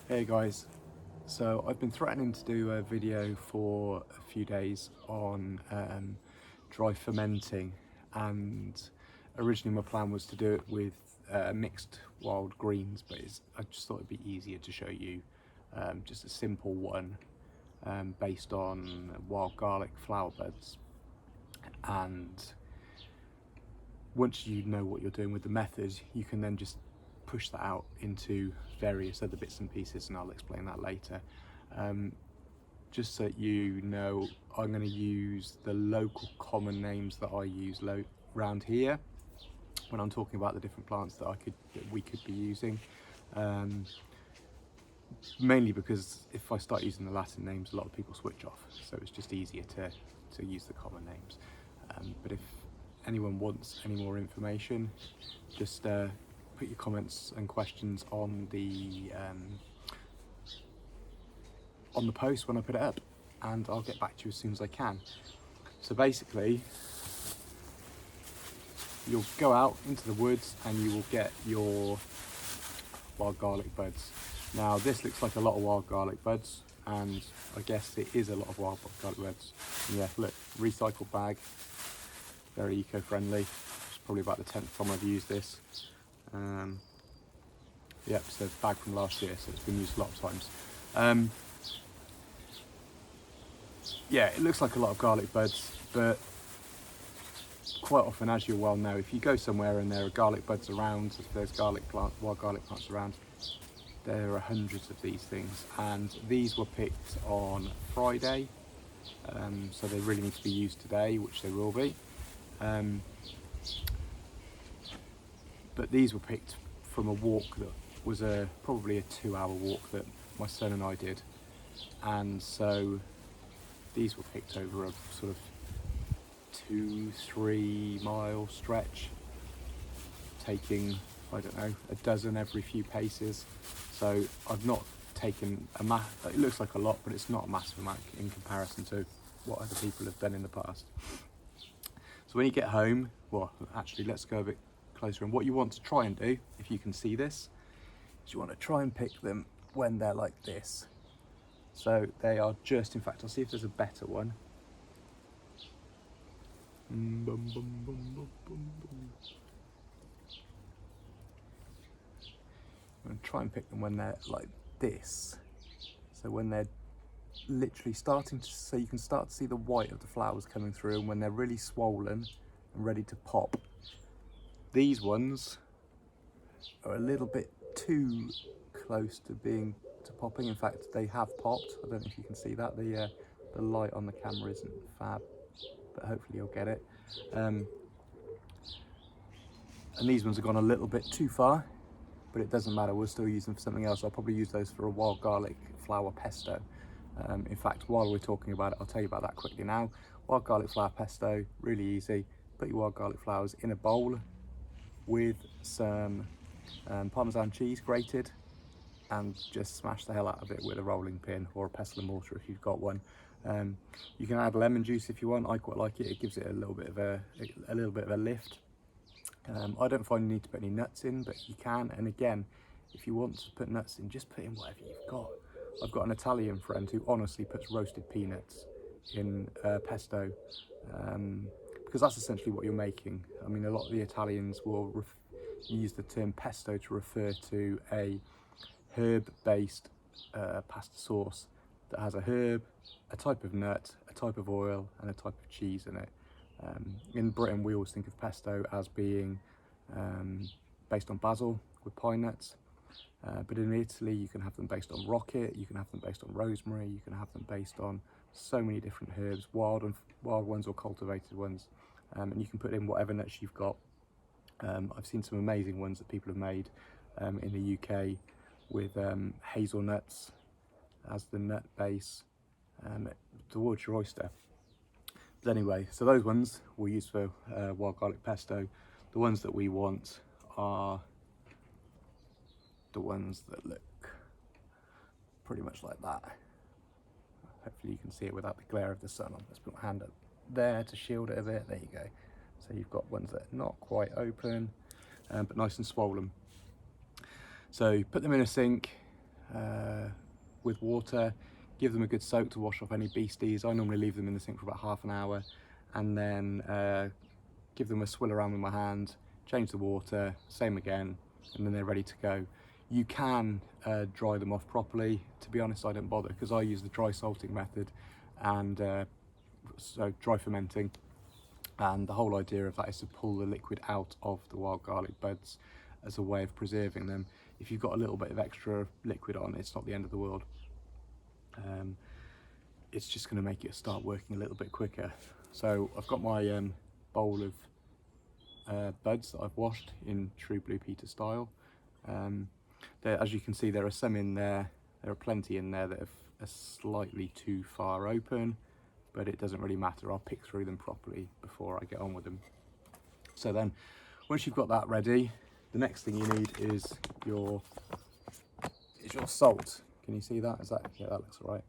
Hey guys, so I've been threatening to do a video for a few days on dry fermenting, and originally my plan was to do it with mixed wild greens, but I just thought it'd be easier to show you just a simple one based on wild garlic flower buds. And once you know what you're doing with the method, you can then just push that out into various other bits and pieces, and I'll explain that later. Just so you know, I'm going to use the local common names that I use around here when I'm talking about the different plants that we could be using. Mainly because if I start using the Latin names, a lot of people switch off, so it's just easier to use the common names. But if anyone wants any more information, just put your comments and questions on the post when I put it up, and I'll get back to you as soon as I can. So basically, you'll go out into the woods and you will get your wild garlic buds. Now this looks like a lot of wild garlic buds, and I guess it is a lot of wild garlic buds. Yeah, look, recycled bag, very eco-friendly. It's probably about the 10th time I've used this. Yep, so bag from last year, so it's been used a lot of times. Yeah, it looks like a lot of garlic buds, but quite often, as you'll well know, if you go somewhere and there are garlic buds around, if there's wild garlic plants around, there are hundreds of these things, and these were picked on Friday, so they really need to be used today, which they will be. But these were picked from a walk that was probably a 2-hour walk that my son and I did, and so these were picked over a sort of 2-3 mile stretch, taking, I don't know, a dozen every few paces. So I've not taken it looks like a lot, but it's not a massive amount in comparison to what other people have done in the past. So when you get home, well, actually, let's go a bit closer. And what you want to try and do, if you can see this, is you want to try and pick them when they're like this. So they are just, in fact, I'll see if there's a better one. I'm going to try and pick them when they're like this. So when they're literally starting to, so you can start to see the white of the flowers coming through, and when they're really swollen and ready to pop. These ones are a little bit too close to popping. In fact, they have popped. I don't know if you can see that. The light on the camera isn't fab, but hopefully you'll get it. And these ones have gone a little bit too far, but it doesn't matter, we'll still use them for something else. I'll probably use those for a wild garlic flower pesto. In fact, while we're talking about it, I'll tell you about that quickly now. Wild garlic flower pesto, really easy. Put your wild garlic flowers in a bowl with some Parmesan cheese grated, and just smash the hell out of it with a rolling pin or a pestle and mortar if you've got one. You can add lemon juice if you want. I quite like it. It gives it a little bit of a lift. I don't find you need to put any nuts in, but you can. And again, if you want to put nuts in, just put in whatever you've got. I've got an Italian friend who honestly puts roasted peanuts in pesto, because that's essentially what you're making. I mean, a lot of the Italians will use the term pesto to refer to a herb-based pasta sauce that has a herb, a type of nut, a type of oil, and a type of cheese in it. In Britain, we always think of pesto as being based on basil with pine nuts, but in Italy you can have them based on rocket, you can have them based on rosemary, you can have them based on so many different herbs, wild ones or cultivated ones, and you can put in whatever nuts you've got. I've seen some amazing ones that people have made in the UK with hazelnuts as the nut base, towards your oyster. But anyway, so those ones we'll use for wild garlic pesto. The ones that we want are the ones that look pretty much like that. Hopefully you can see it without the glare of the sun on. Let's put my hand up there to shield it a bit. There you go. So you've got ones that are not quite open, but nice and swollen. So put them in a sink, with water, give them a good soak to wash off any beasties. I normally leave them in the sink for about half an hour, and then give them a swill around with my hand, change the water, same again, and then they're ready to go. You can dry them off properly. To be honest, I don't bother because I use the dry salting method, and so dry fermenting, and the whole idea of that is to pull the liquid out of the wild garlic buds as a way of preserving them. If you've got a little bit of extra liquid on, it's not the end of the world. It's just going to make it start working a little bit quicker. So I've got my bowl of buds that I've washed in true Blue Peter style. As you can see, there are some in there, there are plenty in there that are slightly too far open, but it doesn't really matter. I'll pick through them properly before I get on with them. So then, once you've got that ready, the next thing you need is your salt. Can you see that? Yeah, that looks all right.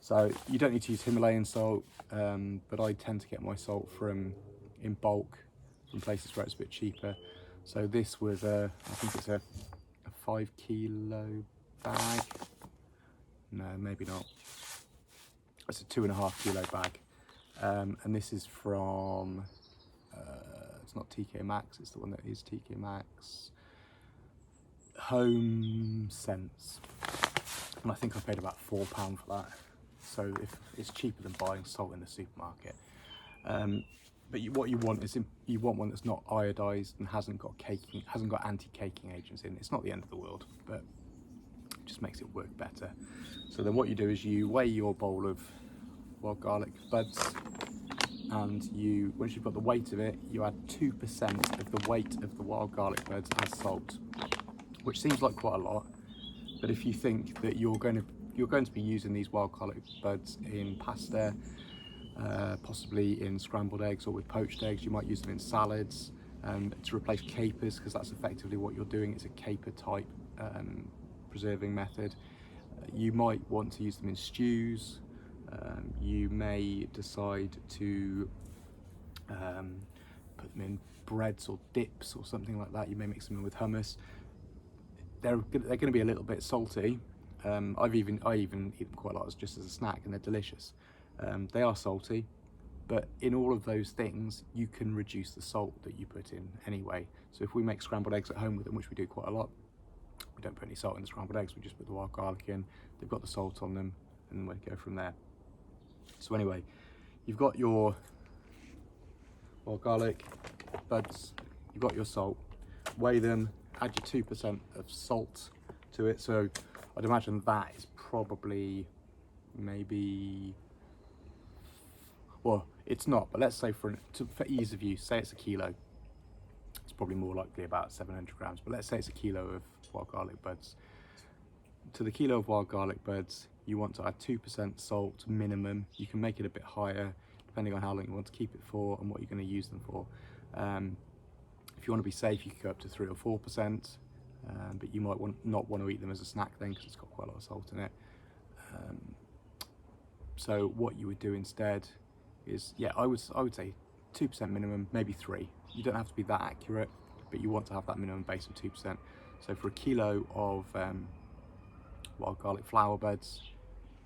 So you don't need to use Himalayan salt, but I tend to get my salt in bulk from places where it's a bit cheaper. So this was I think it's a 5 kilo bag. No, maybe not. It's a 2.5 kilo bag, and this is from. It's not TK Maxx. It's the one that is TK Maxx. Home Sense, and I think I paid about £4 for that. So if it's cheaper than buying salt in the supermarket. But what you want is you want one that's not iodized and hasn't got anti-caking agents in. It's not the end of the world, but it just makes it work better. So then what you do is you weigh your bowl of wild garlic buds, and once you've got the weight of it, you add 2% of the weight of the wild garlic buds as salt, which seems like quite a lot. But if you think that you're going to be using these wild garlic buds in pasta, possibly in scrambled eggs or with poached eggs, you might use them in salads to replace capers, because that's effectively what you're doing. It's a caper type preserving method. You might want to use them in stews. You may decide to put them in breads or dips or something like that. You may mix them in with hummus. They're going to be a little bit salty. I even eat them quite a lot just as a snack, and they're delicious. They are salty, but in all of those things, you can reduce the salt that you put in anyway. So if we make scrambled eggs at home with them, which we do quite a lot, we don't put any salt in the scrambled eggs. We just put the wild garlic in. They've got the salt on them, and we go from there. So anyway, you've got your wild garlic buds, you've got your salt, weigh them, add your 2% of salt to it. So I'd imagine that is probably maybe, well, it's not, but let's say for ease of use, say it's a kilo. It's probably more likely about 700 grams, but let's say it's a kilo of wild garlic buds. To the kilo of wild garlic buds, you want to add 2% salt minimum. You can make it a bit higher depending on how long you want to keep it for and what you're going to use them for. If you want to be safe, you could go up to 3 or 4%, but you might not want to eat them as a snack then, because it's got quite a lot of salt in it. So what you would do instead is, yeah, I would say 2% minimum, maybe 3. You don't have to be that accurate, but you want to have that minimum base of 2%. So for a kilo of wild garlic flower buds,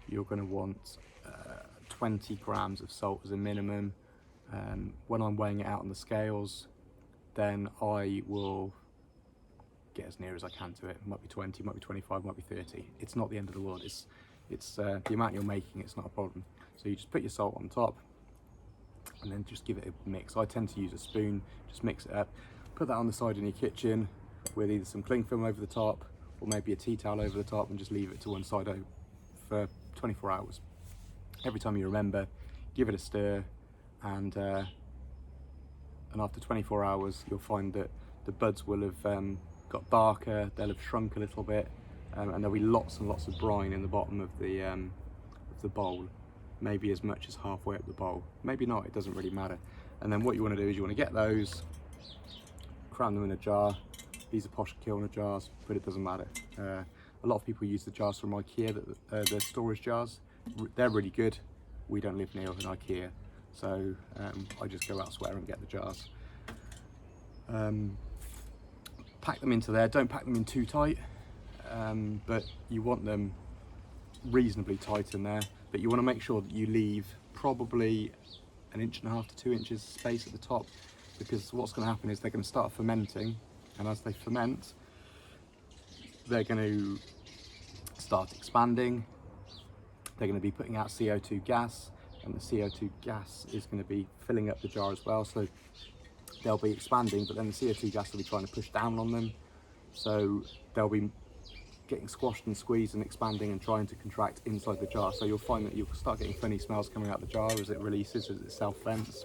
you're going to want 20 grams of salt as a minimum. When I'm weighing it out on the scales, then I will get as near as I can to it. It might be 20, might be 25, might be 30. It's not the end of the world. It's the amount you're making, it's not a problem. So you just put your salt on top and then just give it a mix. I tend to use a spoon, just mix it up. Put that on the side in your kitchen with either some cling film over the top or maybe a tea towel over the top, and just leave it to one side for 24 hours. Every time you remember, give it a stir, and after 24 hours you'll find that the buds will have got darker, they'll have shrunk a little bit, and there'll be lots and lots of brine in the bottom of the bowl, maybe as much as halfway up the bowl, maybe not, it doesn't really matter. And then what you want to do is you want to get those, cram them in a jar. These are posh Kilner jars, but it doesn't matter. A lot of people use the jars from IKEA, the storage jars. They're really good. We don't live near an IKEA, so I just go elsewhere and get the jars. Pack them into there. Don't pack them in too tight. but you want them reasonably tight in there. But you want to make sure that you leave probably 1.5 to 2 inches space at the top, because what's going to happen is they're going to start fermenting, and as they ferment, they're going to start expanding. They're going to be putting out CO2 gas, and the CO2 gas is going to be filling up the jar as well. So they'll be expanding, but then the CO2 gas will be trying to push down on them. So they'll be getting squashed and squeezed and expanding and trying to contract inside the jar. So you'll find that you'll start getting funny smells coming out the jar as it releases, as it self-vents.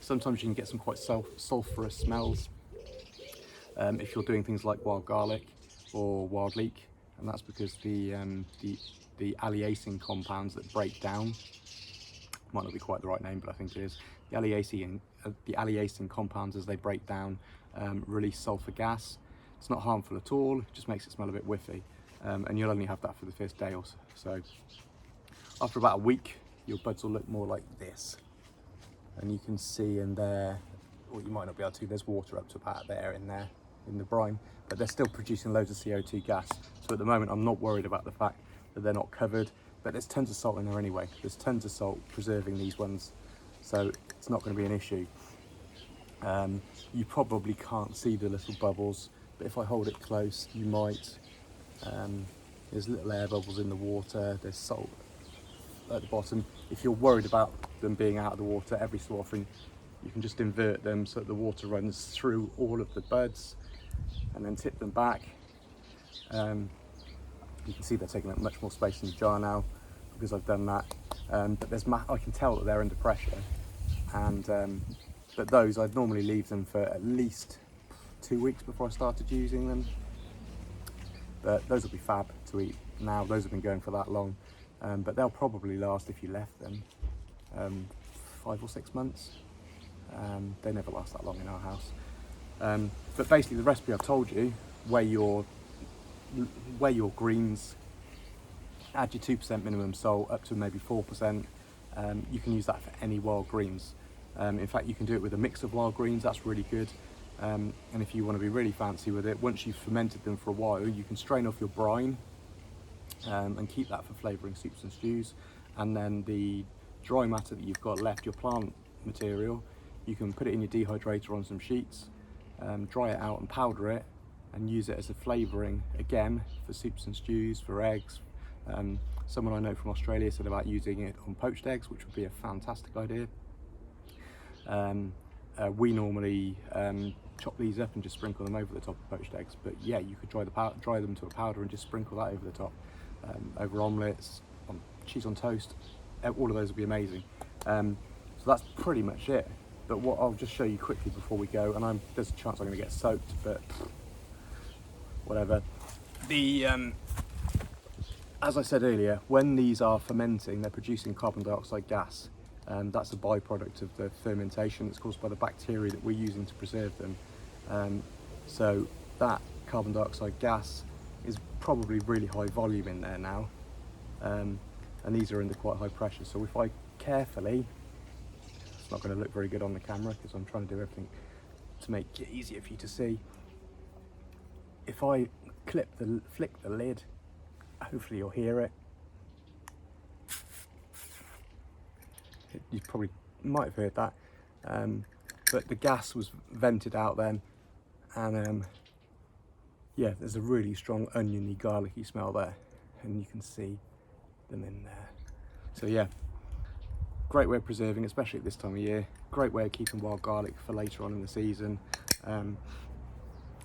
Sometimes you can get some quite sulphurous smells if you're doing things like wild garlic or wild leek, and that's because the alleacing compounds that break down, might not be quite the right name, but I think it is, the alleacing compounds, as they break down, release sulphur gas. It's not harmful at all, it just makes it smell a bit whiffy, and you'll only have that for the first day or so. After about a week, your buds will look more like this, and you can see in there, or you might not be able to, there's water up to about there in the brine, but they're still producing loads of CO2 gas. So at the moment I'm not worried about the fact that they're not covered, but there's tons of salt in there anyway. There's tons of salt preserving these ones, so it's not going to be an issue. You probably can't see the little bubbles, but if I hold it close, you might. There's little air bubbles in the water, there's salt at the bottom. If you're worried about them being out of the water, every so often you can just invert them so that the water runs through all of the buds, and then tip them back. You can see they're taking up much more space in the jar now because I've done that. But I can tell that they're under pressure, and but those I'd normally leave them for at least 2 weeks before I started using them. But those will be fab to eat now. Those have been going for that long, but they'll probably last, if you left them, 5 or 6 months. They never last that long in our house. But basically the recipe I've told you, weigh your greens, add your 2% minimum salt up to maybe 4%. You can use that for any wild greens. In fact, you can do it with a mix of wild greens, that's really good. And if you want to be really fancy with it, once you've fermented them for a while, you can strain off your brine and keep that for flavouring soups and stews. And then the dry matter that you've got left, your plant material, you can put it in your dehydrator on some sheets, dry it out and powder it, and use it as a flavouring again for soups and stews, for eggs. Someone I know from Australia said about using it on poached eggs, which would be a fantastic idea. We normally chop these up and just sprinkle them over the top of poached eggs, but yeah, you could dry them to a powder and just sprinkle that over the top, over omelettes, on cheese on toast. All of those would be amazing. So that's pretty much it. But what I'll just show you quickly before we go, and there's a chance I'm going to get soaked, but whatever. As I said earlier, when these are fermenting, they're producing carbon dioxide gas. That's a byproduct of the fermentation that's caused by the bacteria that we're using to preserve them. So that carbon dioxide gas is probably really high volume in there now, and these are under quite high pressure. So if I carefully, it's not going to look very good on the camera because I'm trying to do everything to make it easier for you to see. If I flick the lid, hopefully you'll hear it. You probably might have heard that, but the gas was vented out then, and yeah, there's a really strong oniony, garlicky smell there, and you can see them in there. So yeah, great way of preserving, especially at this time of year. Great way of keeping wild garlic for later on in the season.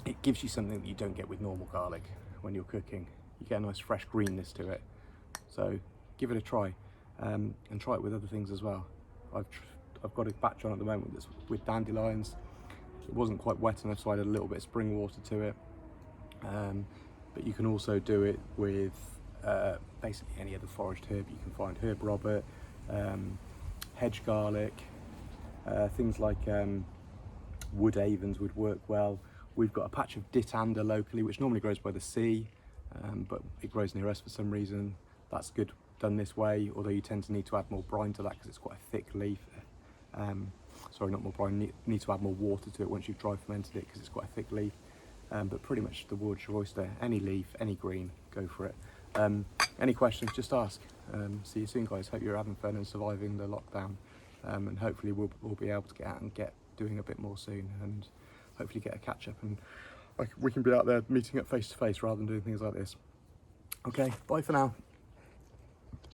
It gives you something that you don't get with normal garlic when you're cooking. You get a nice fresh greenness to it. So give it a try, and try it with other things as well. I've got a batch on at the moment that's with dandelions. It wasn't quite wet enough, so I added a little bit of spring water to it. But you can also do it with basically any other foraged herb you can find. Herb Robert, hedge garlic, things like wood avens would work well. We've got a patch of ditander locally, which normally grows by the sea, but it grows near us for some reason. That's good done this way, although you tend to need to add more brine to that because it's quite a thick leaf. Sorry, not more brine, need to add more water to it once you've dry fermented it because it's quite a thick leaf. but pretty much the wood's your oyster. Any leaf, any green, go for it. Any questions, just ask. See you soon, guys. Hope you're having fun and surviving the lockdown, and hopefully we'll be able to get out and get doing a bit more soon, and hopefully get a catch up, and we can be out there meeting up face to face rather than doing things like this. Okay, bye for now.